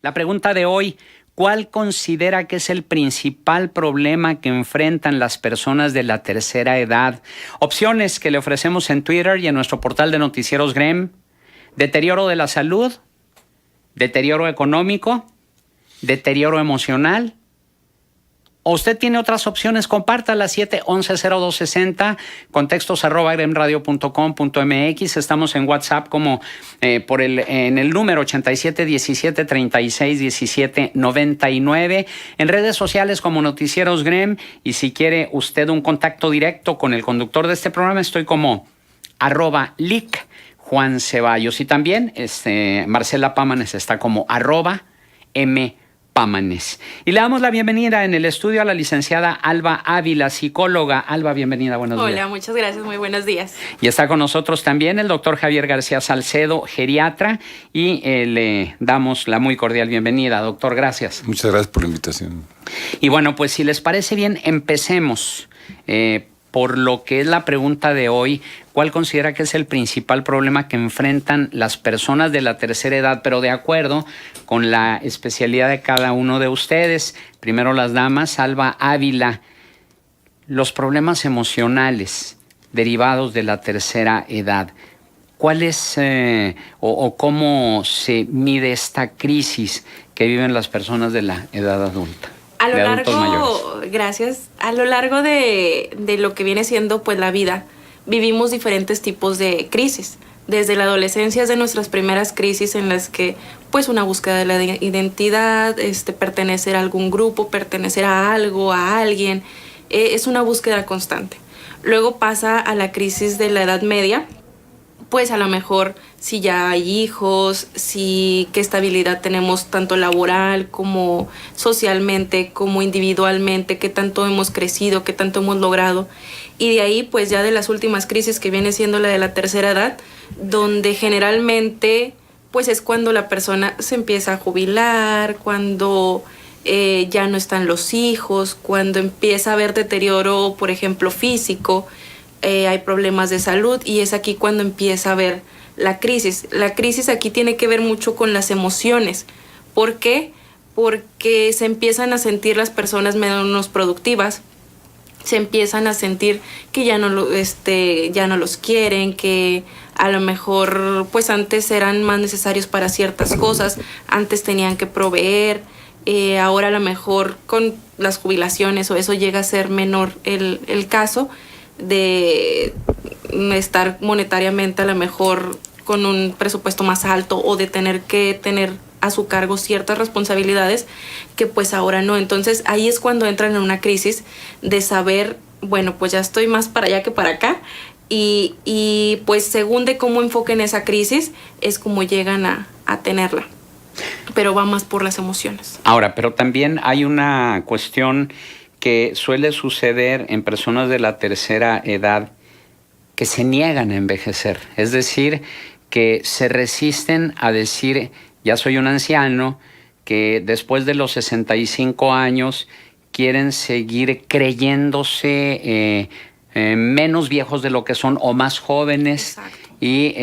La pregunta de hoy: ¿cuál considera que es el principal problema que enfrentan las personas de la tercera edad? Opciones que le ofrecemos en Twitter y en nuestro portal de noticieros GREM: deterioro de la salud, deterioro económico, deterioro emocional. ¿O usted tiene otras opciones? Compártala. 711-0260, contextos @gremradio.com.mx. Estamos en WhatsApp como en el número 8717361799. En redes sociales como Noticieros Grem. Y si quiere usted un contacto directo con el conductor de este programa, estoy como @lic Juan Ceballos. Y también Marcela Pámanes está como @M Pámanes. Y le damos la bienvenida en el estudio a la licenciada Alba Ávila, psicóloga. Alba, bienvenida, buenos días. Hola, muchas gracias, muy buenos días. Y está con nosotros también el doctor Javier García Salcedo, geriatra, y le damos la muy cordial bienvenida. Doctor, gracias. Muchas gracias por la invitación. Y bueno, pues si les parece bien, empecemos por lo que es la pregunta de hoy. ¿Cuál considera que es el principal problema que enfrentan las personas de la tercera edad? Pero de acuerdo con la especialidad de cada uno de ustedes. Primero las damas. Alba Ávila, los problemas emocionales derivados de la tercera edad. ¿Cuál es o cómo se mide esta crisis que viven las personas de la edad adulta? A lo largo, gracias, a lo largo de lo que viene siendo pues la vida, vivimos diferentes tipos de crisis. Desde la adolescencia es de nuestras primeras crisis en las que pues una búsqueda de la identidad, pertenecer a algún grupo, pertenecer a algo, a alguien, es una búsqueda constante. Luego pasa a la crisis de la edad media, pues a lo mejor si ya hay hijos, si qué estabilidad tenemos tanto laboral como socialmente, como individualmente, qué tanto hemos crecido, qué tanto hemos logrado. Y de ahí pues ya de las últimas crisis que viene siendo la de la tercera edad, donde generalmente pues es cuando la persona se empieza a jubilar, cuando ya no están los hijos, cuando empieza a haber deterioro, por ejemplo, físico. Hay problemas de salud y es aquí cuando empieza a haber la crisis. La crisis aquí tiene que ver mucho con las emociones. ¿Por qué? Porque se empiezan a sentir las personas menos productivas, se empiezan a sentir que ya no los quieren, que a lo mejor pues antes eran más necesarios para ciertas cosas, antes tenían que proveer, ahora a lo mejor con las jubilaciones o eso llega a ser menor el caso de estar monetariamente a lo mejor con un presupuesto más alto o de tener que tener a su cargo ciertas responsabilidades que pues ahora no. Entonces ahí es cuando entran en una crisis de saber, bueno, pues ya estoy más para allá que para acá y pues según de cómo enfoquen esa crisis es como llegan a tenerla. Pero va más por las emociones. Ahora, pero también hay una cuestión que suele suceder en personas de la tercera edad que se niegan a envejecer. Es decir, que se resisten a decir, ya soy un anciano, que después de los 65 años quieren seguir creyéndose menos viejos de lo que son o más jóvenes. Exacto. Y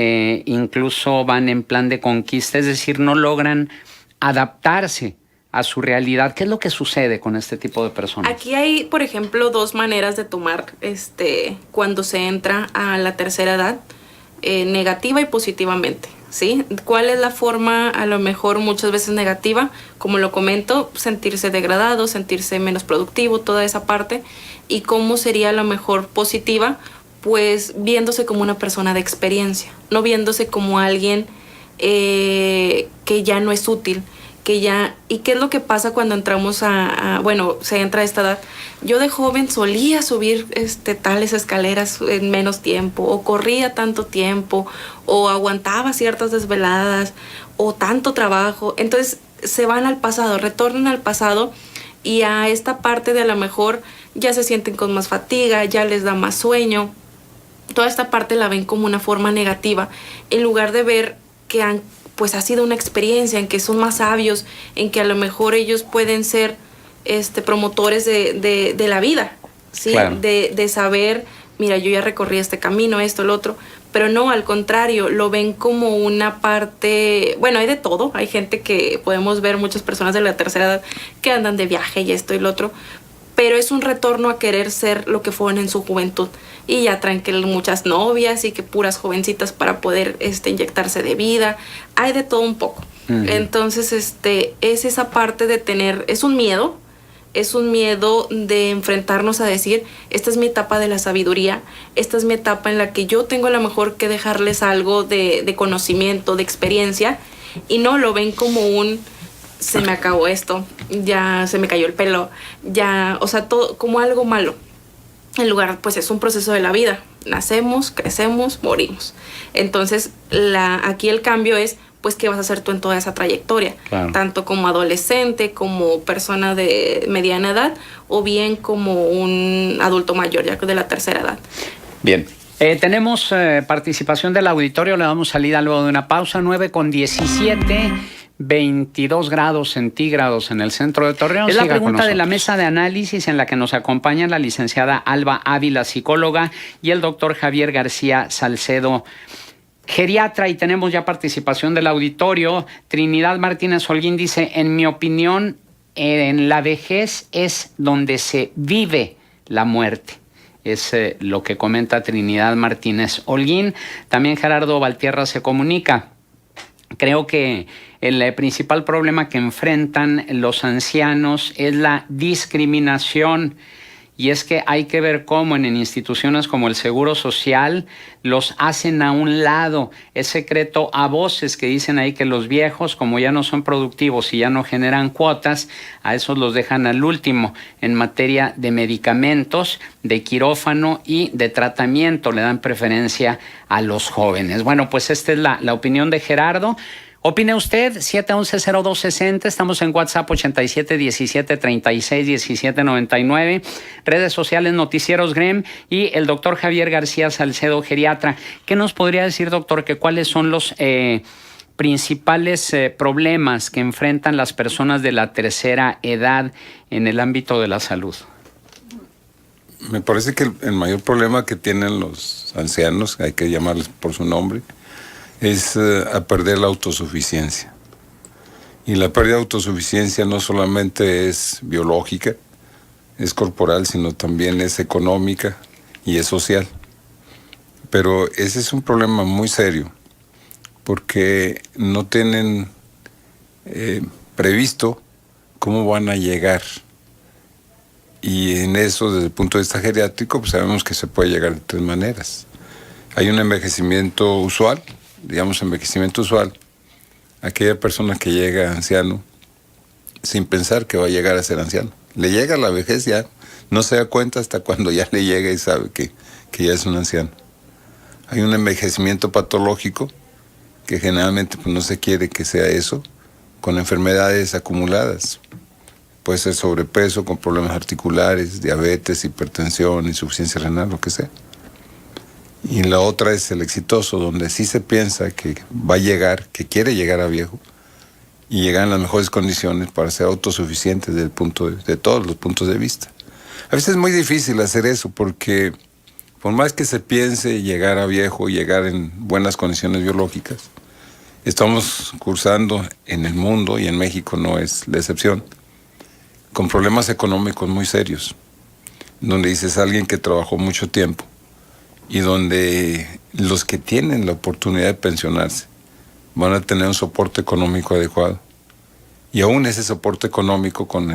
incluso van en plan de conquista, es decir, no logran adaptarse a su realidad. ¿Qué es lo que sucede con este tipo de personas? Aquí hay, por ejemplo, dos maneras de tomar cuando se entra a la tercera edad, negativa y positivamente, ¿sí? ¿Cuál es la forma, a lo mejor muchas veces negativa? Como lo comento, sentirse degradado, sentirse menos productivo, toda esa parte. ¿Y cómo sería a lo mejor positiva? Pues viéndose como una persona de experiencia, no viéndose como alguien que ya no es útil, que ya. ¿Y qué es lo que pasa cuando entramos se entra a esta edad? Yo de joven solía subir tales escaleras en menos tiempo, o corría tanto tiempo, o aguantaba ciertas desveladas, o tanto trabajo. Entonces se van al pasado, retornan al pasado y a esta parte de a lo mejor ya se sienten con más fatiga, ya les da más sueño. Toda esta parte la ven como una forma negativa, en lugar de ver que pues ha sido una experiencia, en que son más sabios, en que a lo mejor ellos pueden ser promotores de la vida, ¿sí? Claro. De saber, mira, yo ya recorrí este camino, esto, lo otro, pero no, al contrario, lo ven como una parte, bueno, hay de todo, hay gente que podemos ver, muchas personas de la tercera edad que andan de viaje y esto y lo otro, pero es un retorno a querer ser lo que fueron en su juventud. Y ya traen que muchas novias y que puras jovencitas para poder inyectarse de vida. Hay de todo un poco. Entonces, es esa parte de tener, es un miedo de enfrentarnos a decir, esta es mi etapa de la sabiduría, esta es mi etapa en la que yo tengo a lo mejor que dejarles algo de conocimiento, de experiencia, y no lo ven como se me acabó esto, ya se me cayó el pelo, ya, o sea, todo como algo malo. En lugar, pues es un proceso de la vida. Nacemos, crecemos, morimos. Entonces, aquí el cambio es, pues, ¿qué vas a hacer tú en toda esa trayectoria? Claro. Tanto como adolescente, como persona de mediana edad, o bien como un adulto mayor, ya que de la tercera edad. Bien. Tenemos participación del auditorio, le damos salida luego de una pausa, 9:17. 22 grados centígrados en el centro de Torreón. Es la pregunta de la mesa de análisis en la que nos acompañan la licenciada Alba Ávila, psicóloga, y el doctor Javier García Salcedo, geriatra, y tenemos ya participación del auditorio. Trinidad Martínez Holguín dice, en mi opinión, en la vejez es donde se vive la muerte. Es lo que comenta Trinidad Martínez Holguín. También Gerardo Valtierra se comunica. Creo que el principal problema que enfrentan los ancianos es la discriminación, y es que hay que ver cómo en instituciones como el Seguro Social los hacen a un lado. Es secreto a voces que dicen ahí que los viejos, como ya no son productivos y ya no generan cuotas, a esos los dejan al último en materia de medicamentos, de quirófano y de tratamiento. Le dan preferencia a los jóvenes. Bueno, pues esta es la opinión de Gerardo. Opine usted, 711-0260, estamos en WhatsApp 87-17-36-17-99, redes sociales, noticieros GREM y el doctor Javier García Salcedo, geriatra. ¿Qué nos podría decir, doctor, que cuáles son los principales problemas que enfrentan las personas de la tercera edad en el ámbito de la salud? Me parece que el mayor problema que tienen los ancianos, hay que llamarles por su nombre, es a perder la autosuficiencia. Y la pérdida de autosuficiencia no solamente es biológica, es corporal, sino también es económica y es social. Pero ese es un problema muy serio, porque no tienen previsto cómo van a llegar. Y en eso, desde el punto de vista geriátrico, pues sabemos que se puede llegar de tres maneras. Hay un envejecimiento usual, digamos envejecimiento usual, aquella persona que llega anciano sin pensar que va a llegar a ser anciano. Le llega la vejez ya, no se da cuenta hasta cuando ya le llega y sabe que ya es un anciano. Hay un envejecimiento patológico, que generalmente pues, no se quiere que sea eso, con enfermedades acumuladas. Puede ser sobrepeso, con problemas articulares, diabetes, hipertensión, insuficiencia renal, lo que sea. Y la otra es el exitoso, donde sí se piensa que va a llegar, que quiere llegar a viejo y llegar en las mejores condiciones para ser autosuficiente desde el punto de todos los puntos de vista. A veces es muy difícil hacer eso porque por más que se piense llegar a viejo, llegar en buenas condiciones biológicas, estamos cursando en el mundo, y en México no es la excepción, con problemas económicos muy serios, donde dices alguien que trabajó mucho tiempo, y donde los que tienen la oportunidad de pensionarse van a tener un soporte económico adecuado. Y aún ese soporte económico con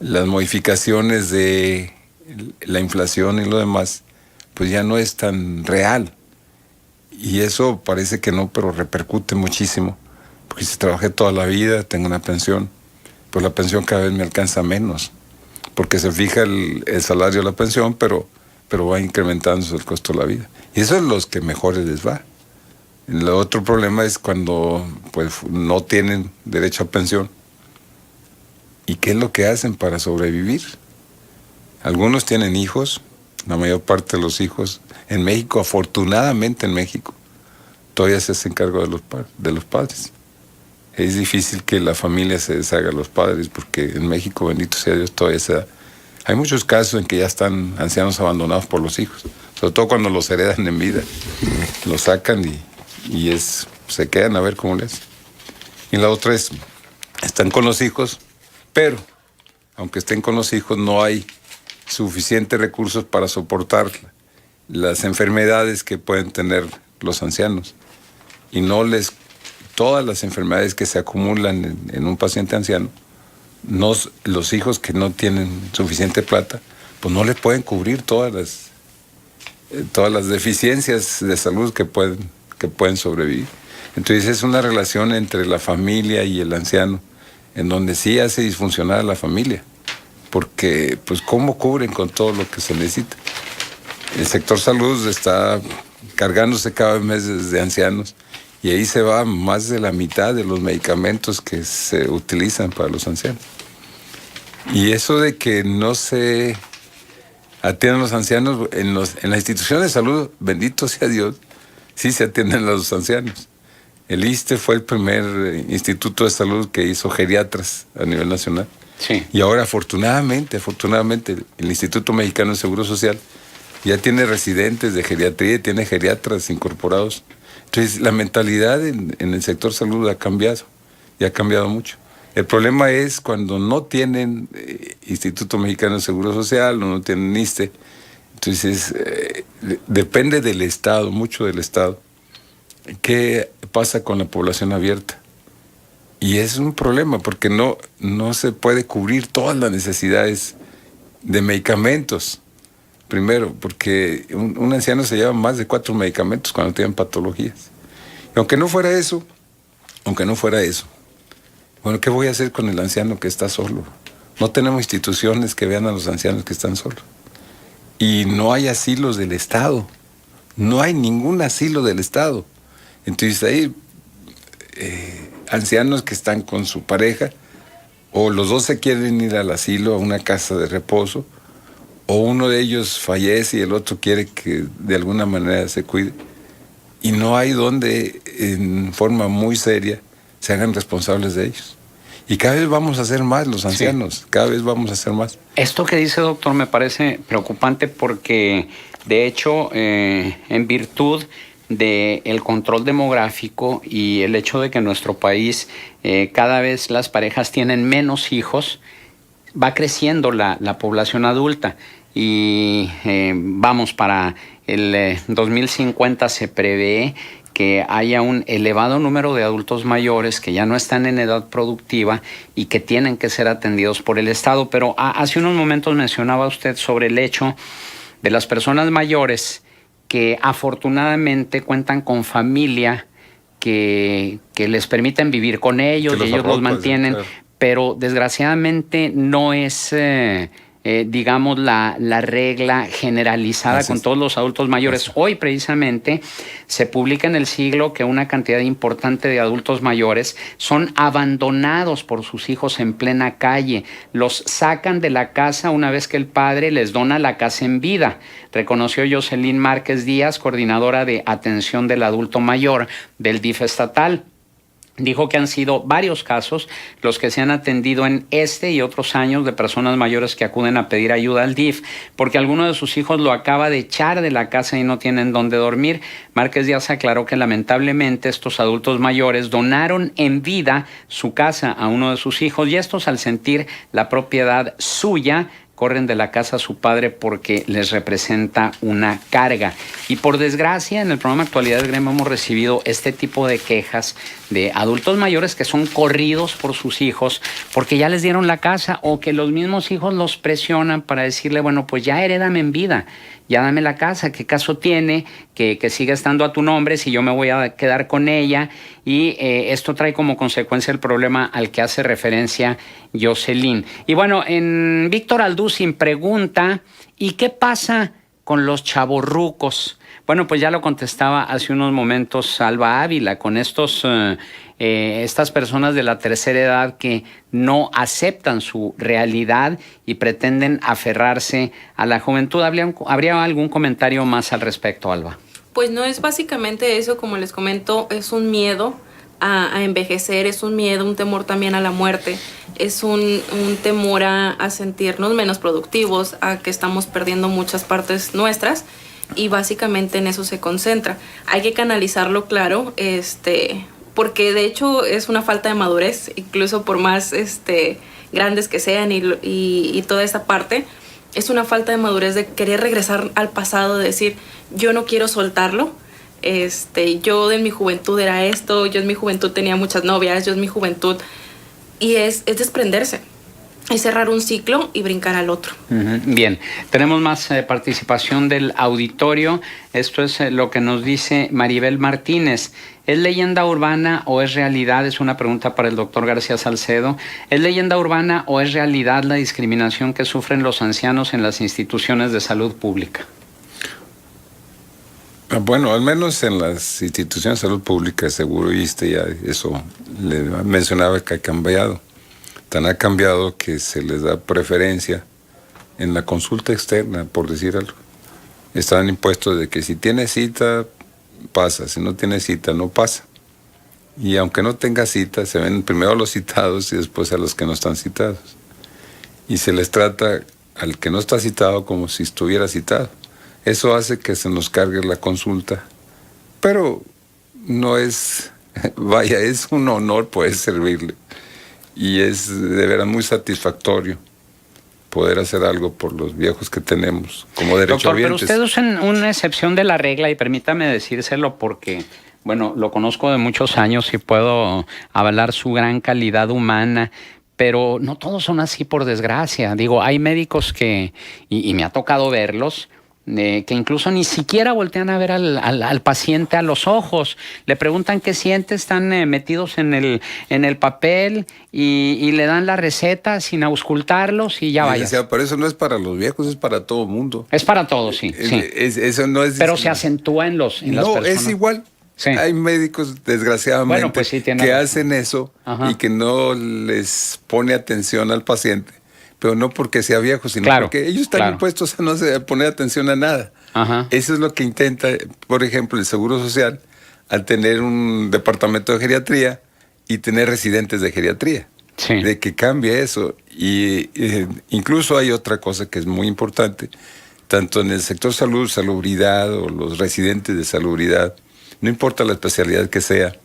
las modificaciones de la inflación y lo demás, pues ya no es tan real. Y eso parece que no, pero repercute muchísimo. Porque si trabajé toda la vida, tengo una pensión, pues la pensión cada vez me alcanza menos. Porque se fija el salario de la pensión, pero va incrementándose el costo de la vida. Y eso es los que mejores les va. El otro problema es cuando pues, no tienen derecho a pensión. ¿Y qué es lo que hacen para sobrevivir? Algunos tienen hijos, la mayor parte de los hijos. En México, afortunadamente en México, todavía se hacen cargo de los padres. Es difícil que la familia se deshaga de los padres, porque en México, bendito sea Dios, todavía se da. Hay muchos casos en que ya están ancianos abandonados por los hijos. sobre todo cuando los heredan en vida. Los sacan y se quedan a ver cómo les. Y la otra es, están con los hijos, pero aunque estén con los hijos, no hay suficientes recursos para soportar las enfermedades que pueden tener los ancianos. Y todas las enfermedades que se acumulan en un paciente anciano, los hijos que no tienen suficiente plata, pues no les pueden cubrir todas las deficiencias de salud que pueden sobrevivir. Entonces es una relación entre la familia y el anciano, en donde sí hace disfuncionar a la familia, porque pues cómo cubren con todo lo que se necesita. El sector salud está cargándose cada vez más de ancianos, y ahí se va más de la mitad de los medicamentos que se utilizan para los ancianos. Y eso de que no se atienden los ancianos en las instituciones de salud, bendito sea Dios, sí se atienden a los ancianos. El ISSSTE fue el primer instituto de salud que hizo geriatras a nivel nacional. Sí. Y ahora afortunadamente, el Instituto Mexicano de Seguro Social ya tiene residentes de geriatría y tiene geriatras incorporados. Entonces la mentalidad en el sector salud ha cambiado, y ha cambiado mucho. El problema es cuando no tienen Instituto Mexicano de Seguro Social o no tienen ISSSTE. Entonces depende del Estado, mucho del Estado. ¿Qué pasa con la población abierta? Y es un problema porque no se puede cubrir todas las necesidades de medicamentos. Primero, porque un anciano se lleva más de 4 medicamentos cuando tienen patologías. Y aunque no fuera eso, bueno, ¿qué voy a hacer con el anciano que está solo? No tenemos instituciones que vean a los ancianos que están solos. Y no hay asilos del Estado. No hay ningún asilo del Estado. Entonces hay ancianos que están con su pareja, o los dos se quieren ir al asilo, a una casa de reposo, o uno de ellos fallece y el otro quiere que de alguna manera se cuide. Y no hay donde, en forma muy seria, se hagan responsables de ellos. Y cada vez vamos a hacer más los ancianos, sí. Cada vez vamos a hacer más. Esto que dice, doctor, me parece preocupante porque, de hecho, en virtud del control demográfico y el hecho de que en nuestro país cada vez las parejas tienen menos hijos, va creciendo la población adulta. Y vamos, para el 2050 se prevé que haya un elevado número de adultos mayores que ya no están en edad productiva y que tienen que ser atendidos por el Estado. Pero hace unos momentos mencionaba usted sobre el hecho de las personas mayores que afortunadamente cuentan con familia que les permiten vivir con ellos y ellos los mantienen, claro. Pero desgraciadamente no es... digamos, la regla generalizada con todos los adultos mayores. Hoy, precisamente, se publica en El Siglo que una cantidad importante de adultos mayores son abandonados por sus hijos en plena calle. Los sacan de la casa una vez que el padre les dona la casa en vida. Reconoció Jocelyn Márquez Díaz, coordinadora de atención del adulto mayor del DIF estatal. Dijo que han sido varios casos los que se han atendido en este y otros años de personas mayores que acuden a pedir ayuda al DIF porque alguno de sus hijos lo acaba de echar de la casa y no tienen dónde dormir. Márquez Díaz aclaró que lamentablemente estos adultos mayores donaron en vida su casa a uno de sus hijos y estos, al sentir la propiedad suya, corren de la casa a su padre porque les representa una carga. Y por desgracia, en el programa Actualidad del Gremio hemos recibido este tipo de quejas de adultos mayores que son corridos por sus hijos porque ya les dieron la casa, o que los mismos hijos los presionan para decirle, bueno, pues ya herédame en vida, ya dame la casa, ¿qué caso tiene que siga estando a tu nombre si yo me voy a quedar con ella? Y esto trae como consecuencia el problema al que hace referencia Jocelyn. Y bueno, en Víctor Alducin pregunta, ¿y qué pasa con los chavorrucos? Bueno, pues ya lo contestaba hace unos momentos Alba Ávila, con estas personas de la tercera edad que no aceptan su realidad y pretenden aferrarse a la juventud. ¿Habría algún comentario más al respecto, Alba? Pues no es básicamente eso, como les comento, es un miedo a envejecer, es un miedo, un temor también a la muerte, es un temor a sentirnos menos productivos, a que estamos perdiendo muchas partes nuestras. y básicamente en eso se concentra. Hay que canalizarlo, claro, porque de hecho es una falta de madurez, incluso por más grandes que sean y toda esta parte, es una falta de madurez de querer regresar al pasado, de decir, yo no quiero soltarlo. Yo en mi juventud era esto, yo en mi juventud tenía muchas novias, yo en mi juventud... Y es desprenderse, es cerrar un ciclo y brincar al otro. Bien, tenemos más participación del auditorio. Esto es lo que nos dice Maribel Martínez. ¿Es leyenda urbana o es realidad? Es una pregunta para el doctor García Salcedo. ¿Es leyenda urbana o es realidad la discriminación que sufren los ancianos en las instituciones de salud pública? Bueno, al menos en las instituciones de salud pública, seguro viste ya eso, le mencionaba que ha cambiado. Tan ha cambiado que se les da preferencia en la consulta externa, por decir algo. Están impuestos de que si tiene cita, pasa, si no tiene cita, no pasa. Y aunque no tenga cita, se ven primero a los citados y después a los que no están citados. Y se les trata al que no está citado como si estuviera citado. Eso hace que se nos cargue la consulta, pero no es, vaya, es un honor poder servirle y es de veras muy satisfactorio poder hacer algo por los viejos que tenemos como derechohabientes. Doctor, pero ustedes usan una excepción de la regla y permítame decírselo porque, bueno, lo conozco de muchos años y puedo avalar su gran calidad humana. Pero no todos son así, por desgracia. Digo, hay médicos que, y me ha tocado verlos, que incluso ni siquiera voltean a ver al paciente a los ojos. Le preguntan qué siente, están metidos en el papel y le dan la receta sin auscultarlos y ya vaya. O sea, pero eso no es para los viejos, es para todo el mundo. Es para todos, sí. Eso no es... Pero se acentúa en las personas. No, es igual. Sí. Hay médicos, desgraciadamente, bueno, pues sí, que hacen eso. Ajá. Y que no les pone atención al paciente, pero no porque sea viejo, sino porque ellos están impuestos a no poner atención a nada. Ajá. Eso es lo que intenta, por ejemplo, el Seguro Social, al tener un departamento de geriatría y tener residentes de geriatría, de que cambie eso. Y incluso hay otra cosa que es muy importante, tanto en el sector salud, salubridad o los residentes de salubridad, no importa la especialidad que sea,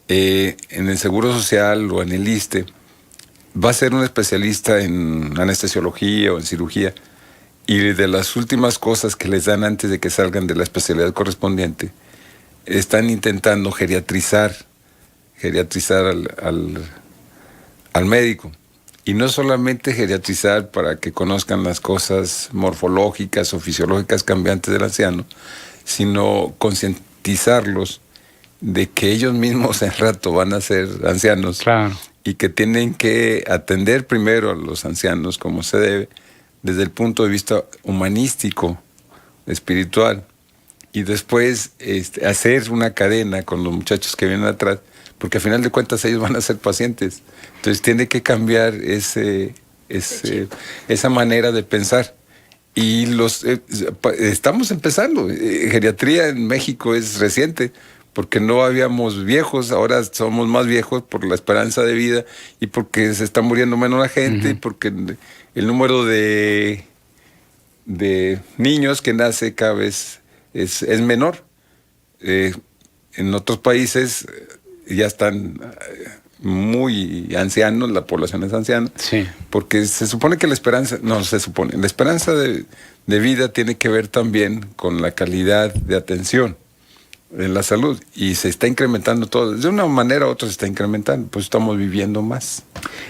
en el Seguro Social o en el ISSSTE, va a ser un especialista en anestesiología o en cirugía, y de las últimas cosas que les dan antes de que salgan de la especialidad correspondiente, están intentando geriatrizar al médico. Y no solamente geriatrizar para que conozcan las cosas morfológicas o fisiológicas cambiantes del anciano, sino concientizarlos de que ellos mismos en rato van a ser ancianos. Claro. Y que tienen que atender primero a los ancianos como se debe, desde el punto de vista humanístico, espiritual, y después hacer una cadena con los muchachos que vienen atrás, porque al final de cuentas ellos van a ser pacientes. Entonces tiene que cambiar esa manera de pensar. Y estamos empezando. Geriatría en México es reciente, porque no habíamos viejos, ahora somos más viejos por la esperanza de vida y porque se está muriendo menos la gente, y porque el número de niños que nace cada vez es menor. En otros países ya están muy ancianos, la población es anciana, porque se supone que la esperanza de vida tiene que ver también con la calidad de atención en la salud, y se está incrementando todo, de una manera u otra se está incrementando, pues estamos viviendo más.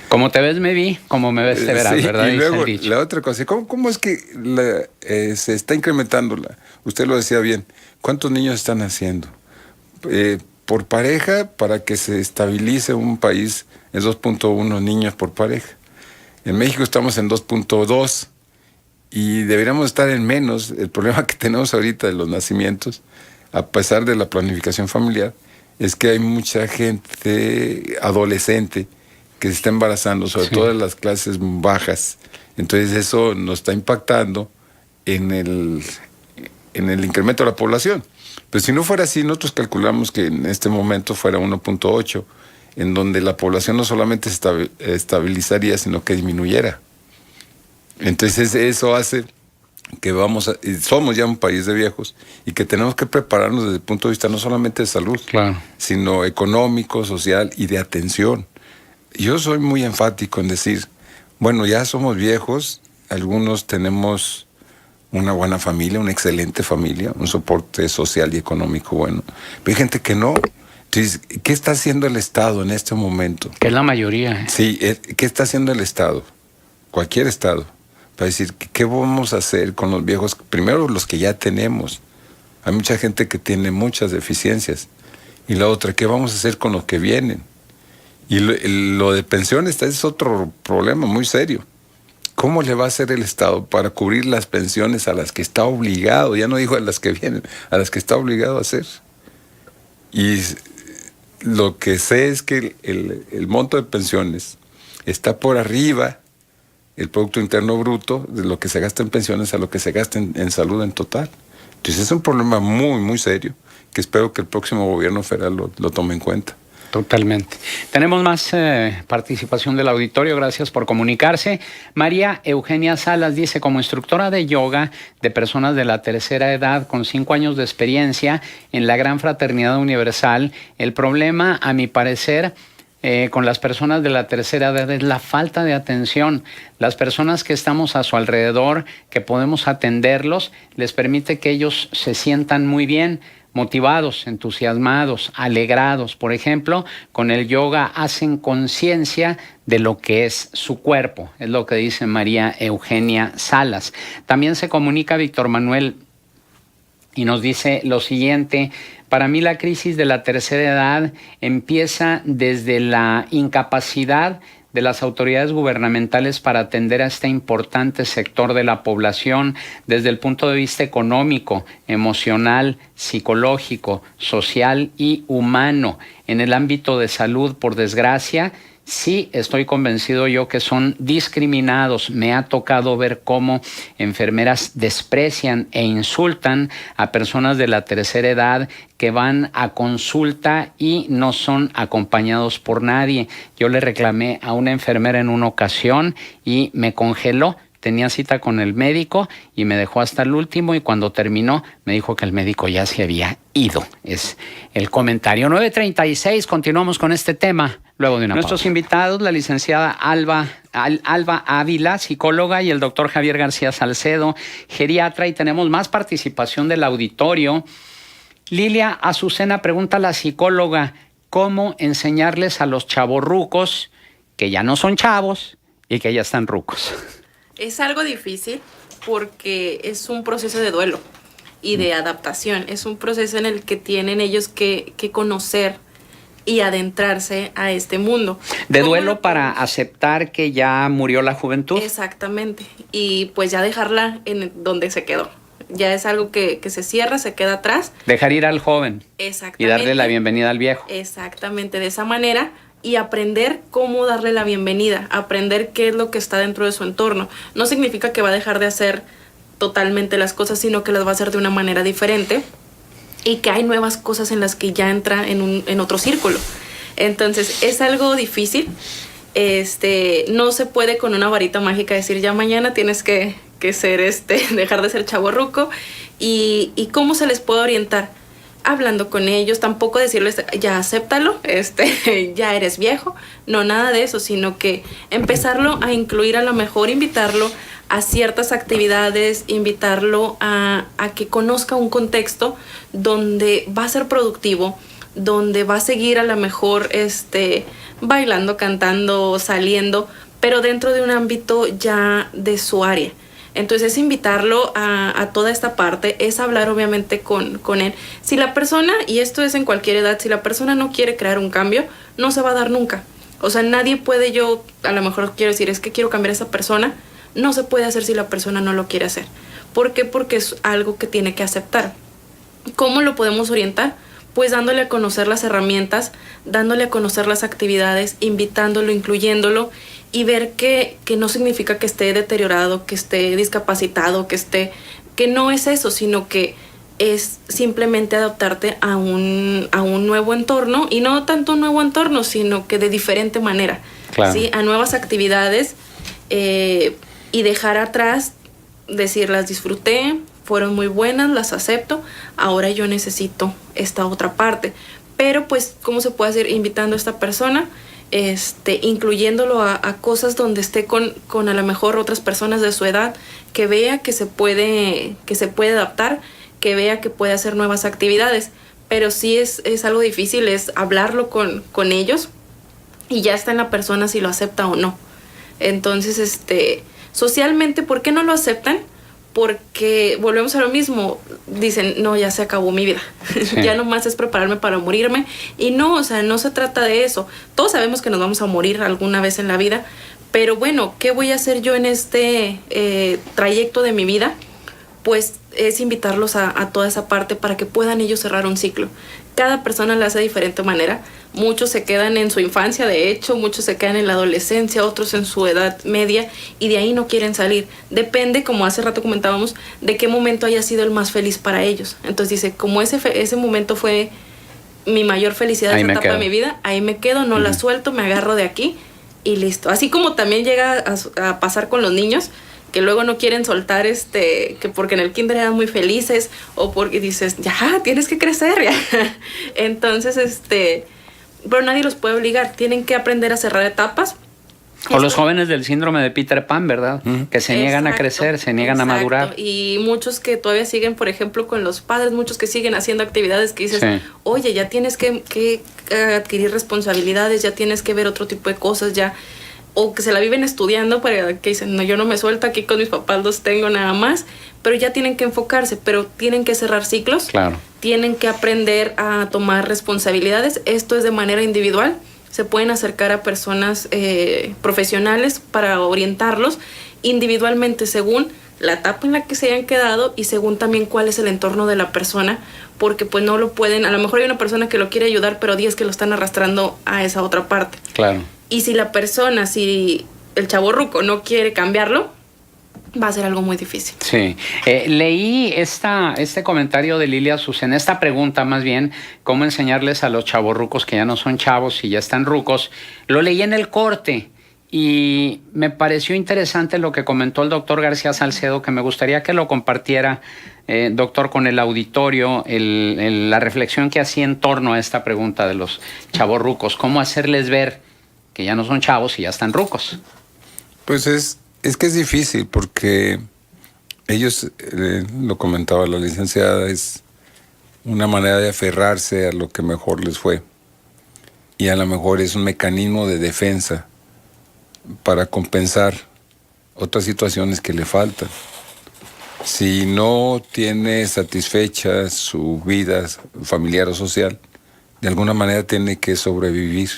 Como te ves me vi, como me ves te verás, ¿verdad? Y luego la otra cosa, ¿cómo es que se está incrementando? Usted lo decía bien, ¿cuántos niños están naciendo? Por pareja, para que se estabilice un país, es 2.1 niños por pareja. En México estamos en 2.2 y deberíamos estar en menos. El problema que tenemos ahorita de los nacimientos, a pesar de la planificación familiar, es que hay mucha gente adolescente que se está embarazando, sobre todo en las clases bajas. Entonces eso nos está impactando en el incremento de la población. Pero si no fuera así, nosotros calculamos que en este momento fuera 1.8, en donde la población no solamente se estabilizaría, sino que disminuyera. Entonces eso hace que y somos ya un país de viejos y que tenemos que prepararnos desde el punto de vista no solamente de salud, Claro. sino económico, social y de atención. Yo soy muy enfático en decir, bueno, ya somos viejos, algunos tenemos una buena familia, una excelente familia, un soporte social y económico bueno, pero hay gente que no. Entonces, ¿qué está haciendo el Estado en este momento? Que es la mayoría. Sí, ¿qué está haciendo el Estado? Cualquier Estado. Para decir, ¿qué vamos a hacer con los viejos? Primero, los que ya tenemos. Hay mucha gente que tiene muchas deficiencias. Y la otra, ¿qué vamos a hacer con los que vienen? Y lo de pensiones es otro problema muy serio. ¿Cómo le va a hacer el Estado para cubrir las pensiones a las que está obligado? Ya no digo a las que vienen, a las que está obligado a hacer. Y lo que sé es que el monto de pensiones está por arriba el Producto Interno Bruto de lo que se gasta en pensiones a lo que se gasta en salud en total. Entonces es un problema muy, muy serio que espero que el próximo gobierno federal lo tome en cuenta. Totalmente. Tenemos más participación del auditorio. Gracias por comunicarse. María Eugenia Salas dice, como instructora de yoga de personas de la tercera edad con 5 años de experiencia en la Gran Fraternidad Universal, el problema, a mi parecer, con las personas de la tercera edad es la falta de atención. Las personas que estamos a su alrededor, que podemos atenderlos, les permite que ellos se sientan muy bien, motivados, entusiasmados, alegrados. Por ejemplo, con el yoga hacen conciencia de lo que es su cuerpo. Es lo que dice María Eugenia Salas. También se comunica Víctor Manuel y nos dice lo siguiente: para mí la crisis de la tercera edad empieza desde la incapacidad de las autoridades gubernamentales para atender a este importante sector de la población desde el punto de vista económico, emocional, psicológico, social y humano. En el ámbito de salud, por desgracia, sí estoy convencido yo que son discriminados. Me ha tocado ver cómo enfermeras desprecian e insultan a personas de la tercera edad que van a consulta y no son acompañados por nadie. Yo le reclamé a una enfermera en una ocasión y me congeló. Tenía cita con el médico y me dejó hasta el último, y cuando terminó me dijo que el médico ya se había ido. Es el comentario. 9:36, continuamos con este tema luego de una pausa. Nuestros invitados, la licenciada Alba Ávila, psicóloga, y el doctor Javier García Salcedo, geriatra, y tenemos más participación del auditorio. Lilia Azucena pregunta a la psicóloga, ¿cómo enseñarles a los chavorrucos que ya no son chavos y que ya están rucos? Es algo difícil porque es un proceso de duelo y de adaptación. Es un proceso en el que tienen ellos que conocer y adentrarse a este mundo. De duelo para aceptar que ya murió la juventud. Exactamente. Y pues ya dejarla en donde se quedó. Ya es algo que se cierra, se queda atrás. Dejar ir al joven. Exactamente. Y darle la bienvenida al viejo. Exactamente, de esa manera. Y aprender cómo darle la bienvenida, aprender qué es lo que está dentro de su entorno. No significa que va a dejar de hacer totalmente las cosas, sino que las va a hacer de una manera diferente y que hay nuevas cosas en las que ya entra en otro círculo. Entonces, es algo difícil. No se puede con una varita mágica decir ya mañana tienes que ser dejar de ser chavorruco. Y cómo se les puede orientar. Hablando con ellos, tampoco decirles ya acéptalo, ya eres viejo, no, nada de eso, sino que empezarlo a incluir, a lo mejor invitarlo a ciertas actividades, invitarlo a que conozca un contexto donde va a ser productivo, donde va a seguir a lo mejor bailando, cantando, saliendo, pero dentro de un ámbito ya de su área. Entonces es invitarlo a toda esta parte, es hablar obviamente con él. Si la persona, y esto es en cualquier edad, si la persona no quiere crear un cambio, no se va a dar nunca. O sea, nadie puede, yo a lo mejor quiero decir, es que quiero cambiar a esa persona, no se puede hacer si la persona no lo quiere hacer. ¿Por qué? Porque es algo que tiene que aceptar. ¿Cómo lo podemos orientar? Pues dándole a conocer las herramientas, dándole a conocer las actividades, invitándolo, incluyéndolo, y ver que no significa que esté deteriorado, que esté discapacitado, que no es eso, sino que es simplemente adaptarte a un nuevo entorno, y no tanto un nuevo entorno, sino que de diferente manera, claro. ¿Sí? A nuevas actividades, y dejar atrás decir, las disfruté, fueron muy buenas, las acepto, ahora yo necesito esta otra parte. Pero pues, ¿cómo se puede hacer? Invitando a esta persona, incluyéndolo a cosas donde esté con a lo mejor otras personas de su edad, que vea que se puede adaptar, que vea que puede hacer nuevas actividades. Pero sí es algo difícil, es hablarlo con ellos, y ya está en la persona si lo acepta o no. Entonces, socialmente, ¿por qué no lo aceptan? Porque volvemos a lo mismo, dicen, no, ya se acabó mi vida, sí. Ya nomás es prepararme para morirme, y no, o sea, no se trata de eso. Todos sabemos que nos vamos a morir alguna vez en la vida, pero bueno, ¿qué voy a hacer yo en este trayecto de mi vida? Pues es invitarlos a toda esa parte para que puedan ellos cerrar un ciclo. Cada persona lo hace de diferente manera. Muchos se quedan en su infancia, de hecho, muchos se quedan en la adolescencia, otros en su edad media, y de ahí no quieren salir. Depende, como hace rato comentábamos, de qué momento haya sido el más feliz para ellos. Entonces dice, como ese momento fue mi mayor felicidad, esa etapa de mi vida, ahí me quedo, no la suelto, me agarro de aquí y listo. Así como también llega a pasar con los niños, que luego no quieren soltar, que porque en el kinder eran muy felices, o porque dices, ya, tienes que crecer, ya. Entonces, pero nadie los puede obligar, tienen que aprender a cerrar etapas. O los jóvenes del síndrome de Peter Pan, ¿verdad? Que se niegan a crecer, se niegan a madurar. Y muchos que todavía siguen, por ejemplo, con los padres, muchos que siguen haciendo actividades que dices, sí, oye, ya tienes que adquirir responsabilidades, ya tienes que ver otro tipo de cosas, ya. O que se la viven estudiando, para que dicen, no, yo no me suelto, aquí con mis papás los tengo nada más, pero ya tienen que enfocarse, pero tienen que cerrar ciclos, claro, tienen que aprender a tomar responsabilidades. Esto es de manera individual, se pueden acercar a personas profesionales para orientarlos individualmente según la etapa en la que se hayan quedado y según también cuál es el entorno de la persona, porque pues no lo pueden, a lo mejor hay una persona que lo quiere ayudar, pero 10 que lo están arrastrando a esa otra parte. Claro. Y si la persona, si el chavorruco no quiere cambiarlo, va a ser algo muy difícil. Sí. Leí este comentario de Lilia Azucena, esta pregunta más bien, cómo enseñarles a los chavorrucos que ya no son chavos y ya están rucos. Lo leí en el corte y me pareció interesante lo que comentó el doctor García Salcedo, que me gustaría que lo compartiera, doctor, con el auditorio, la reflexión que hacía en torno a esta pregunta de los chavorrucos, cómo hacerles ver que ya no son chavos y ya están rucos. Pues es que es difícil porque ellos, lo comentaba la licenciada, es una manera de aferrarse a lo que mejor les fue. Y a lo mejor es un mecanismo de defensa para compensar otras situaciones que le faltan. Si no tiene satisfecha su vida familiar o social, de alguna manera tiene que sobrevivir.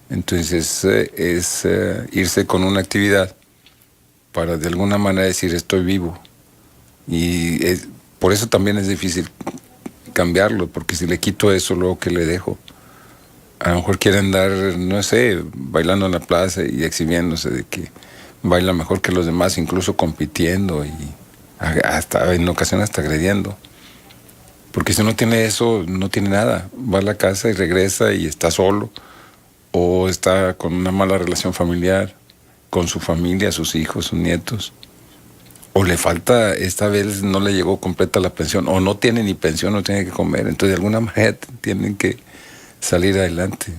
Entonces es irse con una actividad para de alguna manera decir estoy vivo. Y por eso también es difícil cambiarlo, porque si le quito eso, luego ¿qué le dejo? A lo mejor quiere andar, no sé, bailando en la plaza y exhibiéndose de que baila mejor que los demás, incluso compitiendo y hasta en ocasiones hasta agrediendo. Porque si no tiene eso, no tiene nada. Va a la casa y regresa y está solo, o está con una mala relación familiar con su familia, sus hijos, sus nietos, o le falta, esta vez no le llegó completa la pensión, o no tiene ni pensión, no tiene que comer. Entonces de alguna manera tienen que salir adelante.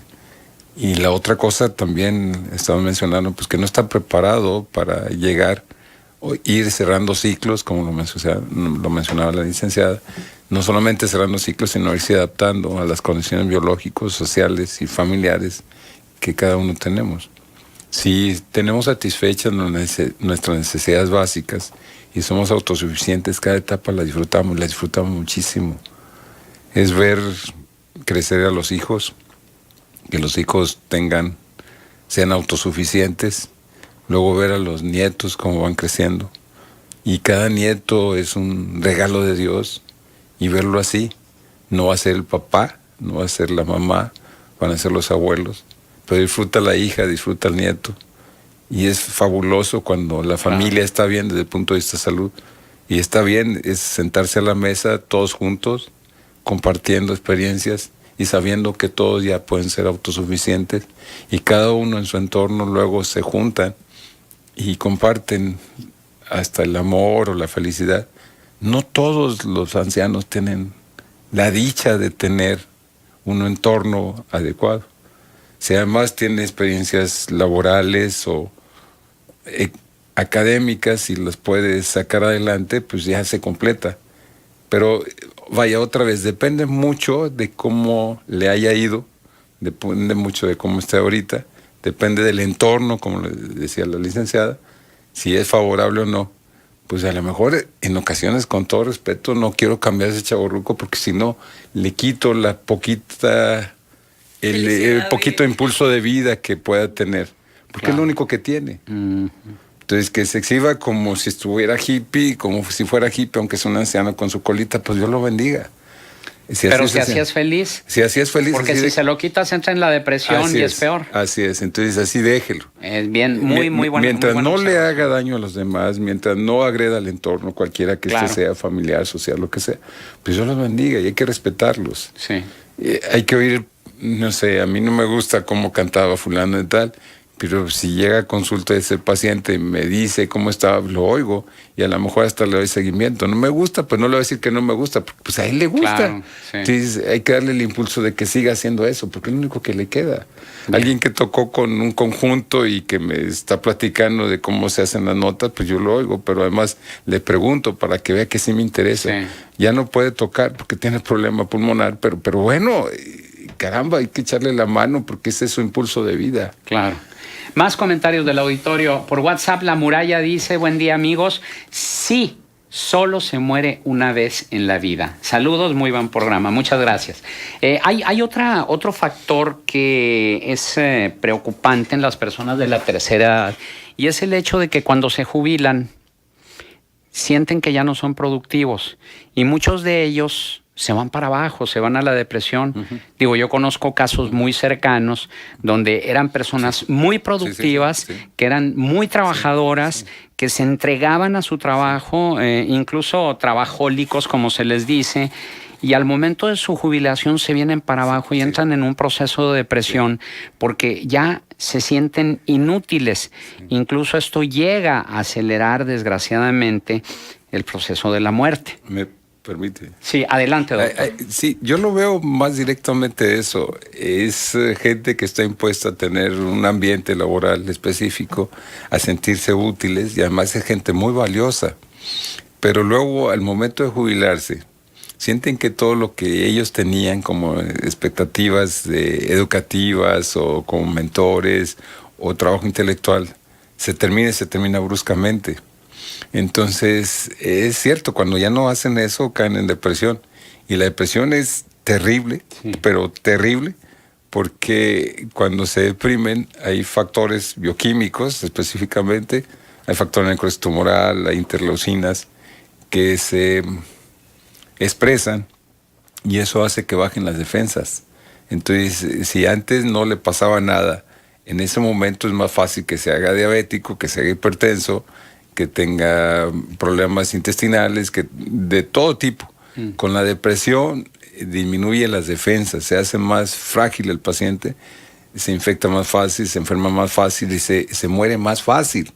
Y la otra cosa también estaba mencionando, pues que no está preparado para llegar o ir cerrando ciclos, como lo mencionaba la licenciada, no solamente cerrando ciclos, sino irse adaptando a las condiciones biológicas, sociales y familiares que cada uno tenemos. Si tenemos satisfechas nuestras necesidades básicas y somos autosuficientes, cada etapa la disfrutamos muchísimo. Es ver crecer a los hijos, que los hijos sean autosuficientes, luego ver a los nietos cómo van creciendo. Y cada nieto es un regalo de Dios, y verlo así. No va a ser el papá, no va a ser la mamá, van a ser los abuelos. Pero disfruta la hija, disfruta el nieto. Y es fabuloso cuando la familia está bien desde el punto de vista de salud. Y está bien, es sentarse a la mesa todos juntos, compartiendo experiencias y sabiendo que todos ya pueden ser autosuficientes. Y cada uno en su entorno luego se juntan y comparten hasta el amor o la felicidad. No todos los ancianos tienen la dicha de tener un entorno adecuado. Si además tiene experiencias laborales o académicas y las puede sacar adelante, pues ya se completa. Pero vaya, otra vez, depende mucho de cómo le haya ido, depende mucho de cómo esté ahorita, depende del entorno, como le decía la licenciada, si es favorable o no. Pues a lo mejor en ocasiones, con todo respeto, no quiero cambiar ese chavorruco porque si no le quito la poquita, el poquito impulso de vida que pueda tener, porque es lo único que tiene. Entonces, que se exhiba como si estuviera hippie, como si fuera hippie, aunque es un anciano con su colita, pues Dios lo bendiga. Pero si así es feliz. Si así es feliz. Porque si se lo quitas, entra en la depresión y es peor. Así es, entonces así déjelo. Es bien, muy bueno. Mientras no le haga daño a los demás, mientras no agreda al entorno, cualquiera que este sea, familiar, social, lo que sea, pues Dios los bendiga y hay que respetarlos. Sí. Hay que oír, no sé, a mí no me gusta cómo cantaba fulano y tal, pero si llega a consulta ese paciente y me dice cómo está, lo oigo y a lo mejor hasta le doy seguimiento. No me gusta, pues no le voy a decir que no me gusta, porque pues a él le gusta. Claro, sí. Entonces hay que darle el impulso de que siga haciendo eso, porque es lo único que le queda. Bien. Alguien que tocó con un conjunto y que me está platicando de cómo se hacen las notas, pues yo lo oigo, pero además le pregunto para que vea que sí me interesa. Sí. Ya no puede tocar porque tiene problema pulmonar, pero bueno, caramba, hay que echarle la mano porque ese es su impulso de vida. Claro. Más comentarios del auditorio. Por WhatsApp, La Muralla dice, buen día amigos, sí, solo se muere una vez en la vida. Saludos, muy buen programa, muchas gracias. Hay otro factor que es preocupante en las personas de la tercera edad y es el hecho de que cuando se jubilan sienten que ya no son productivos y muchos de ellos se van para abajo, se van a la depresión. Digo, yo conozco casos muy cercanos donde eran personas muy productivas, que eran muy trabajadoras, que se entregaban a su trabajo, incluso trabajólicos, como se les dice, y al momento de su jubilación se vienen para abajo y entran en un proceso de depresión porque ya se sienten inútiles. Incluso esto llega a acelerar, desgraciadamente, el proceso de la muerte. Permite. Sí, adelante, doctor. Sí, yo lo veo más directamente eso. Es gente que está impuesta a tener un ambiente laboral específico, a sentirse útiles y además es gente muy valiosa. Pero luego, al momento de jubilarse, sienten que todo lo que ellos tenían como expectativas educativas o como mentores o trabajo intelectual, se termina bruscamente. Entonces, es cierto, cuando ya no hacen eso, caen en depresión. Y la depresión es terrible, pero terrible, porque cuando se deprimen hay factores bioquímicos específicamente, hay factores de necrosis tumoral, hay interleucinas que se expresan y eso hace que bajen las defensas. Entonces, si antes no le pasaba nada, en ese momento es más fácil que se haga diabético, que se haga hipertenso, que tenga problemas intestinales, que de todo tipo. Con la depresión disminuye las defensas, se hace más frágil el paciente, se infecta más fácil, se enferma más fácil y se muere más fácil.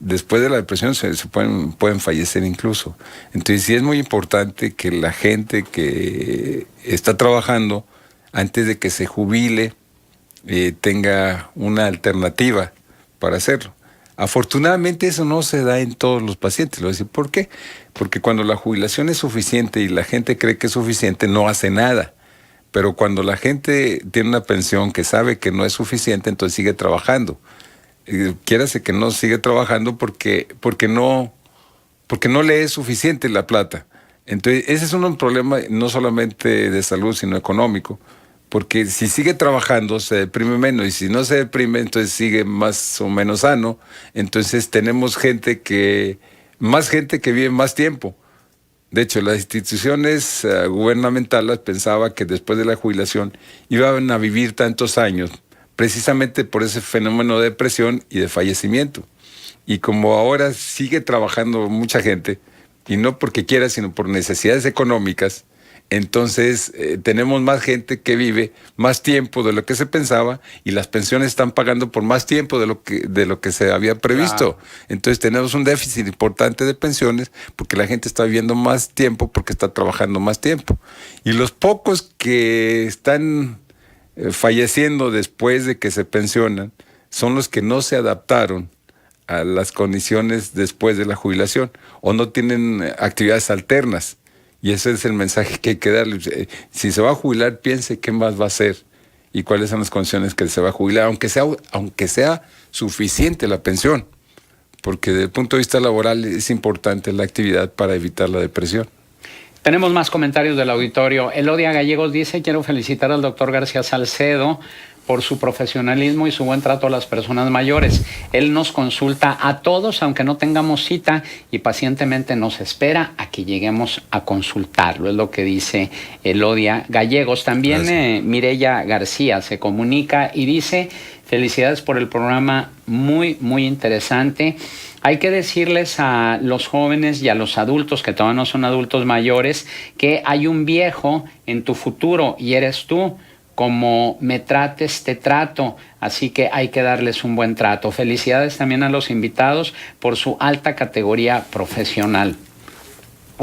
Después de la depresión se pueden fallecer incluso. Entonces sí es muy importante que la gente que está trabajando, antes de que se jubile, tenga una alternativa para hacerlo. Afortunadamente eso no se da en todos los pacientes. Le voy a decir, ¿por qué? Porque cuando la jubilación es suficiente y la gente cree que es suficiente, no hace nada. Pero cuando la gente tiene una pensión que sabe que no es suficiente, entonces sigue trabajando. Quiérase que no sigue trabajando porque no le es suficiente la plata. Entonces ese es un problema no solamente de salud, sino económico. Porque si sigue trabajando se deprime menos y si no se deprime entonces sigue más o menos sano. Entonces tenemos más gente que vive más tiempo. De hecho, las instituciones gubernamentales pensaban que después de la jubilación iban a vivir tantos años, precisamente por ese fenómeno de depresión y de fallecimiento. Y como ahora sigue trabajando mucha gente, y no porque quiera, sino por necesidades económicas, Entonces, tenemos más gente que vive más tiempo de lo que se pensaba y las pensiones están pagando por más tiempo de lo que se había previsto. Claro. Entonces, tenemos un déficit importante de pensiones porque la gente está viviendo más tiempo porque está trabajando más tiempo. Y los pocos que están falleciendo después de que se pensionan son los que no se adaptaron a las condiciones después de la jubilación o no tienen actividades alternas. Y ese es el mensaje que hay que darle. Si se va a jubilar, piense qué más va a hacer y cuáles son las condiciones que se va a jubilar, aunque sea suficiente la pensión, porque desde el punto de vista laboral es importante la actividad para evitar la depresión. Tenemos más comentarios del auditorio. Elodia Gallegos dice: quiero felicitar al doctor García Salcedo por su profesionalismo y su buen trato a las personas mayores. Él nos consulta a todos, aunque no tengamos cita, y pacientemente nos espera a que lleguemos a consultarlo. Es lo que dice Elodia Gallegos. También Mireya García se comunica y dice: felicidades por el programa, muy, muy interesante. Hay que decirles a los jóvenes y a los adultos que todavía no son adultos mayores que hay un viejo en tu futuro y eres tú. Como me trates, te trato. Así que hay que darles un buen trato. Felicidades también a los invitados por su alta categoría profesional.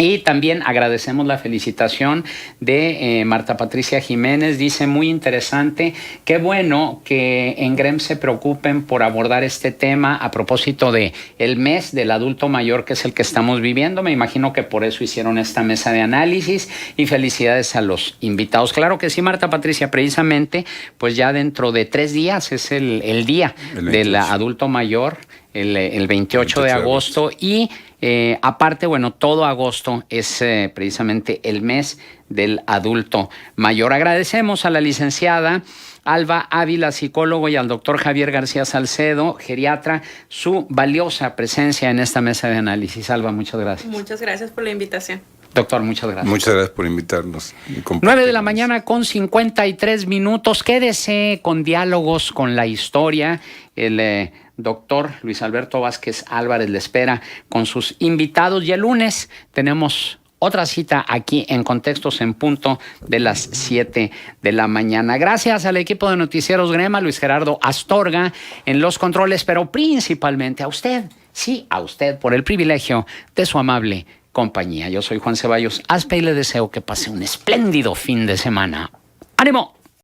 Y también agradecemos la felicitación de Marta Patricia Jiménez. Dice: muy interesante, qué bueno que en GREM se preocupen por abordar este tema a propósito de el mes del adulto mayor, que es el que estamos viviendo. Me imagino que por eso hicieron esta mesa de análisis, y felicidades a los invitados. Claro que sí, Marta Patricia, precisamente, pues ya dentro de 3 días es el día del adulto mayor, el 28 de agosto, y aparte, bueno, todo agosto es precisamente el mes del adulto mayor. Agradecemos a la licenciada Alba Ávila, psicólogo, y al doctor Javier García Salcedo, geriatra, su valiosa presencia en esta mesa de análisis. Alba, muchas gracias. Muchas gracias por la invitación. Doctor, muchas gracias. Muchas gracias por invitarnos. 9 de la mañana con 53 minutos. Quédese con Diálogos con la Historia. El doctor Luis Alberto Vázquez Álvarez le espera con sus invitados. Y el lunes tenemos otra cita aquí en Contextos en punto de las 7 de la mañana. Gracias al equipo de Noticieros Grema, Luis Gerardo Astorga en los controles, pero principalmente a usted, sí, a usted, por el privilegio de su amable compañía. Yo soy Juan Ceballos Aspe y le deseo que pase un espléndido fin de semana. ¡Ánimo!